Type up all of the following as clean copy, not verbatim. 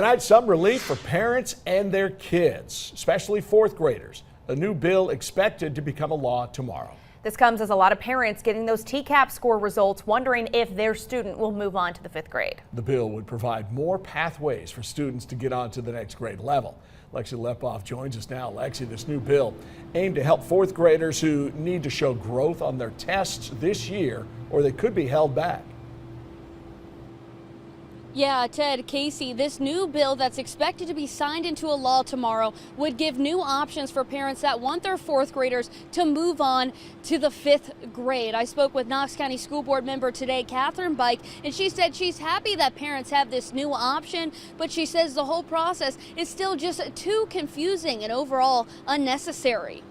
Tonight, some relief for parents and their kids, especially fourth graders. A new bill expected to become a law tomorrow. This comes as a lot of parents getting those TCAP score results, wondering if their student will move on to the 5th grade. The bill would provide more pathways for students to get on to the next grade level. Lexi Lepoff joins us now. Lexi, this new bill aimed to help fourth graders who need to show growth on their tests this year, or they could be held back. Yeah, Ted, Casey, this new bill that's expected to be signed into a law tomorrow would give new options for parents that want their fourth graders to move on to the 5th grade. I spoke with Knox County School Board member today, Katherine Bike, and she said she's happy that parents have this new option, but she says the whole process is still just too confusing and overall unnecessary.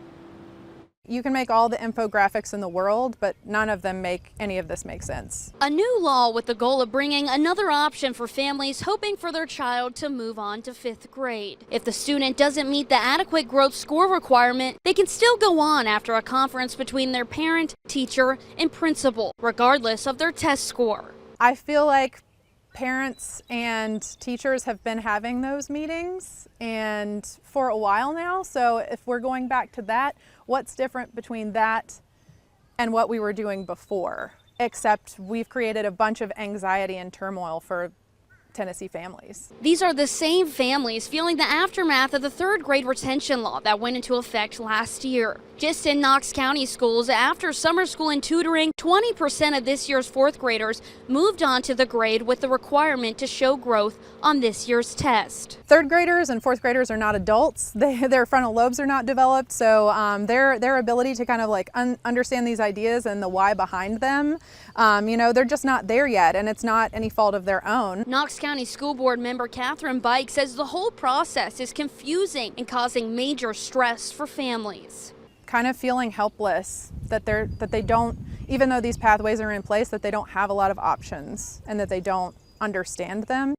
You can make all the infographics in the world, but none of them make any of this make sense. A new law with the goal of bringing another option for families hoping for their child to move on to 5th grade. If the student doesn't meet the adequate growth score requirement, they can still go on after a conference between their parent, teacher, and principal, regardless of their test score. I feel like parents and teachers have been having those meetings and for a while now. So if we're going back to that, what's different between that and what we were doing before? Except we've created a bunch of anxiety and turmoil for Tennessee families. These are the same families feeling the aftermath of the 3rd grade retention law that went into effect last year. Just in Knox County schools, after summer school and tutoring, 20% of this year's 4th graders moved on to the grade with the requirement to show growth on this year's test. 3rd graders and 4th graders are not adults. Their frontal lobes are not developed, so their ability to kind of like understand these ideas and the why behind them, they're just not there yet, and it's not any fault of their own. Knox County School Board member Katherine Bike says the whole process is confusing and causing major stress for families. Kind of feeling helpless that they don't, even though these pathways are in place, that they don't have a lot of options and that they don't understand them.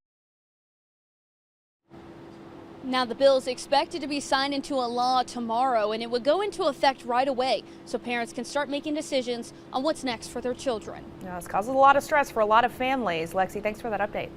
Now the bill is expected to be signed into a law tomorrow, and it would go into effect right away so parents can start making decisions on what's next for their children. This causes a lot of stress for a lot of families. Lexi, thanks for that update.